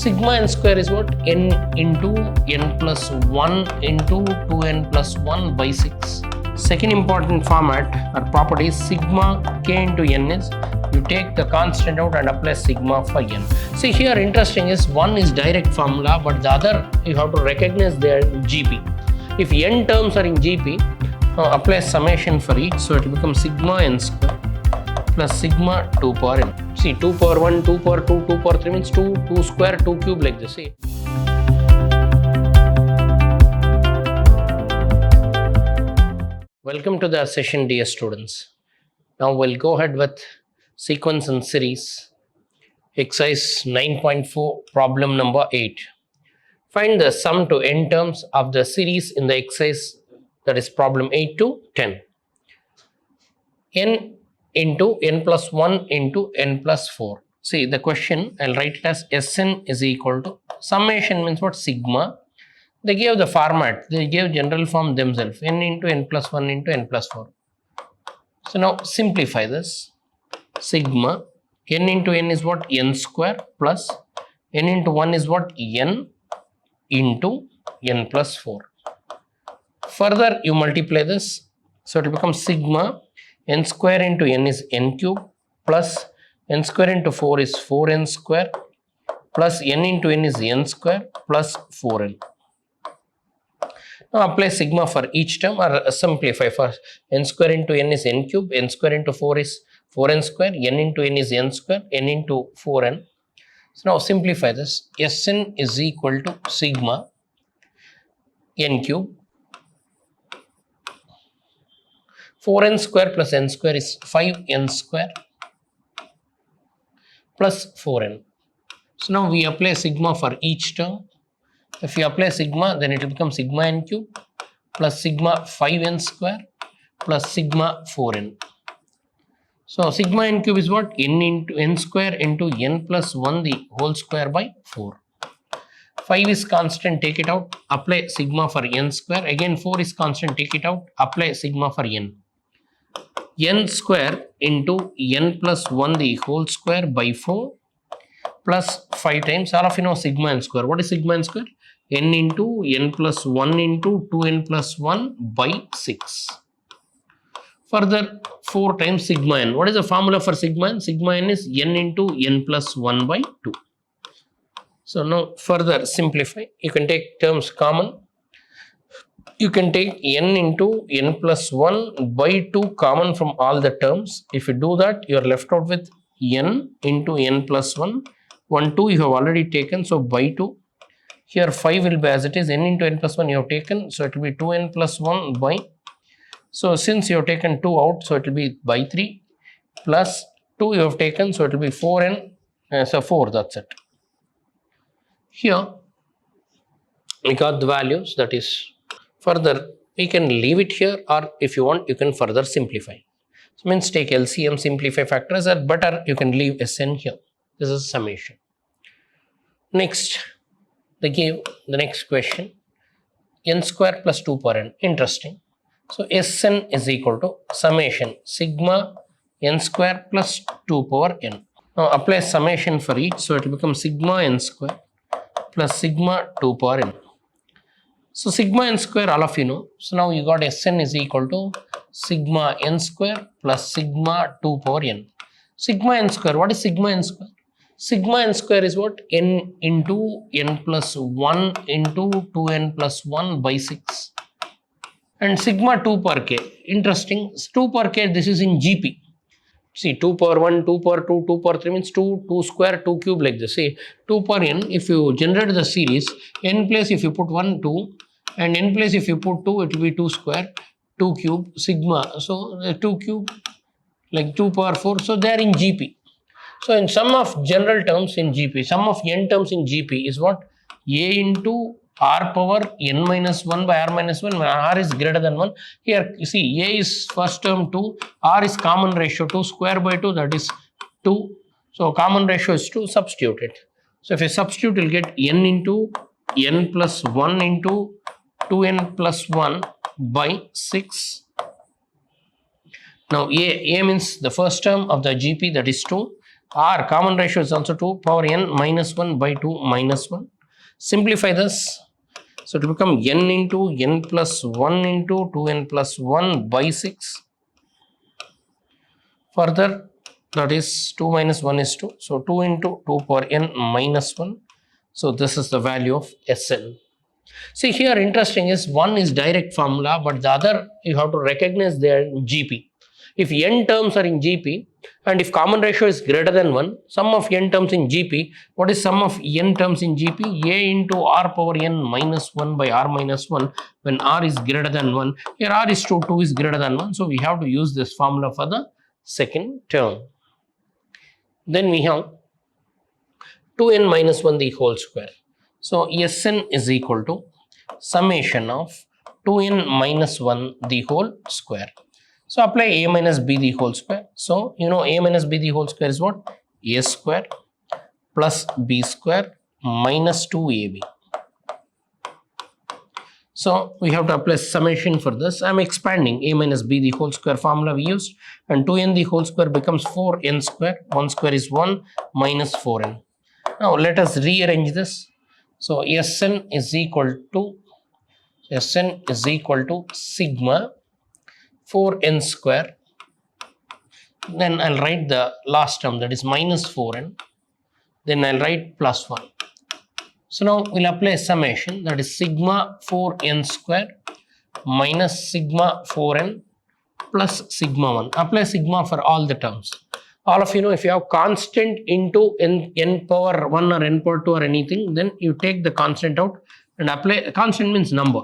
Sigma n square is what? N into n plus 1 into 2n plus 1 by 6. Second important format or property is sigma k into n is you take the constant out and apply sigma for n. See here interesting is one is direct formula, but the other you have to recognize they are in GP. If n terms are in GP, apply summation for each, so it will become sigma n square plus sigma 2 power n. See 2 power 1, 2 power 2, 2 power 3 means 2, 2 square, 2 cube like this. See. Welcome to the session, dear students. Now we'll go ahead with sequence and series, exercise 9.4, problem number 8. Find the sum to n terms of the series in the exercise, that is problem 8 to 10. N into n plus 1 into n plus 4. See the question, I'll write it as Sn is equal to, summation means what? Sigma. They gave the format, they gave general form themselves, n into n plus 1 into n plus 4. So now simplify this. Sigma n into n is what? N square plus n into 1 is what? N into n plus 4. Further you multiply this, so it will become sigma n square into n is n cube plus n square into 4 is 4n square plus n into n is n square plus 4n. Now apply sigma for each term or simplify. For n square into n is n cube, n square into 4 is 4n square, n into n is n square, n into 4n. So now simplify this. Sn is equal to sigma n cube, 4n square plus n square is 5n square plus 4n. So now we apply sigma for each term. If you apply sigma, then it will become sigma n cube plus sigma 5n square plus sigma 4n. So sigma n cube is what? N into n square into n plus 1 the whole square by 4. 5 is constant, take it out, apply sigma for n square. Again 4 is constant, take it out, apply sigma for n. N square into n plus 1 the whole square by 4 plus 5 times, all of you know sigma n square. What is sigma n square? N into n plus 1 into 2n plus 1 by 6. Further 4 times sigma n. What is the formula for sigma n? Sigma n is n into n plus 1 by 2. So now further simplify. You can take terms common. You can take n into n plus 1 by 2 common from all the terms. If you do that, you are left out with n into n plus 1. 1, 2 you have already taken, so by 2. Here 5 will be as it is, n into n plus 1 you have taken, so it will be 2n plus 1 by. So since you have taken 2 out, so it will be by 3 plus 2 you have taken, so it will be 4n, so 4, that's it. Here we got the values, that is. Further we can leave it here, or if you want you can further simplify. So means take LCM, simplify factors, or better you can leave Sn here. This is summation. Next they give the next question, n square plus 2 power n. Interesting. So Sn is equal to summation sigma n square plus 2 power n. Now apply summation for each, so it will become sigma n square plus sigma 2 power n. So sigma n square all of you know. So now you got Sn is equal to sigma n square plus sigma 2 power n. Sigma n square, what is sigma n square? Sigma n square is what? N into n plus 1 into 2n plus 1 by 6. And sigma 2 per k. Interesting. 2 per k, this is in GP. See 2 power 1, 2 power 2, 2 power 3 means 2, 2 square, 2 cube like this. See 2 per n, if you generate the series, n place if you put 1, 2, and n place if you put 2, it will be 2 square, 2 cube, sigma. So 2 cube like 2 power 4. So they are in GP. So in sum of general terms in GP, sum of n terms in GP is what? A into r power n minus 1 by r minus 1, when r is greater than 1. Here you see a is first term 2, r is common ratio 2, square by 2, that is 2. So common ratio is 2, substitute it. So if you substitute, you will get n into n plus 1 into 2n plus 1 by 6. Now a means the first term of the GP, that is 2. R common ratio is also 2 power n minus 1 by 2 minus 1. Simplify this. So it will become n into n plus 1 into 2n plus 1 by 6. Further, that is 2 minus 1 is 2. So 2 into 2 power n minus 1. So this is the value of Sn. See here, interesting is one is direct formula, but the other you have to recognize they are in GP. If n terms are in GP and if common ratio is greater than 1, sum of n terms in GP, what is sum of n terms in GP? A into r power n minus 1 by r minus 1 when r is greater than 1. Here r is 2, 2 is greater than 1. So we have to use this formula for the second term. Then we have 2n minus 1 the whole square. So Sn is equal to summation of 2n minus 1 the whole square. So apply a minus b the whole square. So you know a minus b the whole square is what? A square plus b square minus 2ab. So we have to apply summation for this. I am expanding a minus b the whole square formula we used, and 2n the whole square becomes 4n square. 1 square is 1 minus 4n. Now let us rearrange this. So Sn is equal to sigma 4n square. Then I'll write the last term, that is minus 4n. Then I'll write plus 1. So now we'll apply summation, that is sigma 4n square minus sigma 4n plus sigma 1. Apply sigma for all the terms. All of you know, if you have constant into n power 1 or n power 2 or anything, then you take the constant out and apply. Constant means number.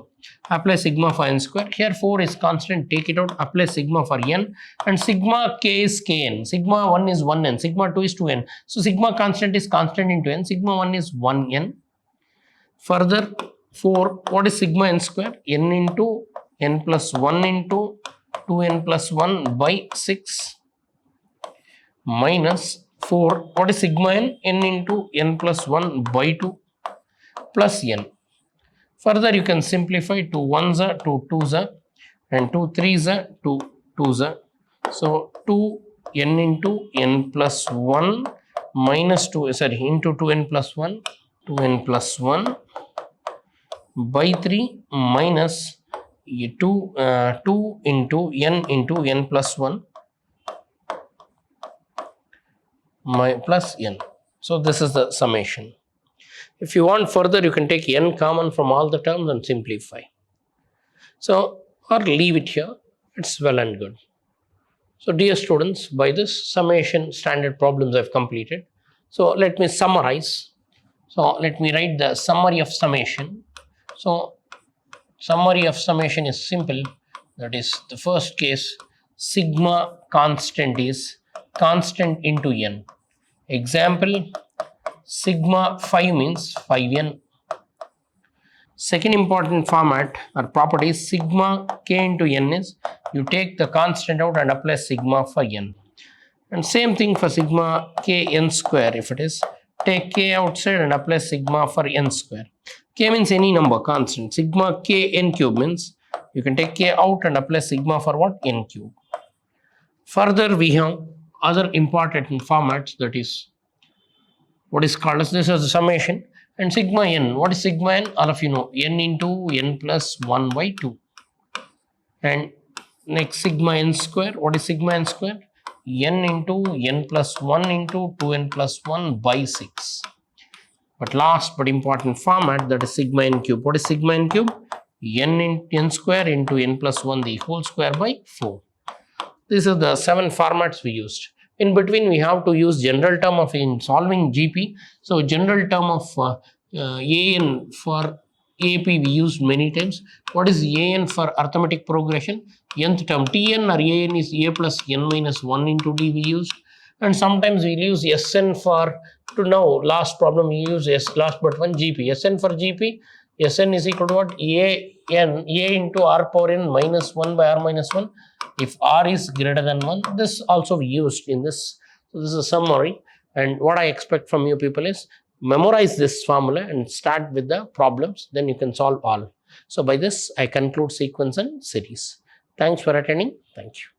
Apply sigma for n square. Here 4 is constant, take it out, apply sigma for n, and sigma k is kn. Sigma 1 is 1n, sigma 2 is 2n. So sigma constant is constant into n, sigma 1 is 1n. Further, 4, what is sigma n square? N into n plus 1 into 2n plus 1 by 6 minus 4, what is sigma n? N into n plus 1 by 2 plus n. Further, you can simplify 2 1s are 2 2s are and 2 3s are 2 2s are. So 2 n into n plus 1 minus 2, sorry, into 2n plus 1, 2n plus 1 by 3 minus 2 into n plus 1 plus n. So this is the summation. If you want further, you can take n common from all the terms and simplify. So, or leave it here, it's well and good. So dear students, by this summation standard problems I have completed. So let me summarize. So let me write the summary of summation. So summary of summation is simple. That is, the first case, sigma constant is constant into n. Example, sigma 5 means 5n. Second important format or property is sigma k into n is you take the constant out and apply sigma for n. And same thing for sigma k n square. If it is, take k outside and apply sigma for n square. K means any number constant. Sigma k n cube means you can take k out and apply sigma for what? N cube. Further, we have other important formats, that is what is called as this as a summation, and sigma n. What is sigma n? All of you know, n into n plus 1 by 2. And next, sigma n square. What is sigma n square? N into n plus 1 into 2n plus 1 by 6. But last but important format, that is sigma n cube. What is sigma n cube? N in n square into n plus 1 the whole square by 4. These are the 7 formats we used. In between, we have to use general term of in solving GP. So general term of AN for AP we used many times. What is AN for arithmetic progression? Nth term. TN or AN is A plus n minus 1 into D we used. And sometimes we use Sn for, to know, last problem we use last but one GP. Sn for GP, Sn is equal to what? A into r power n minus 1 by r minus 1. If r is greater than 1, this also we used in this. So this is a summary. And what I expect from you people is memorize this formula and start with the problems. Then you can solve all. So by this, I conclude sequence and series. Thanks for attending. Thank you.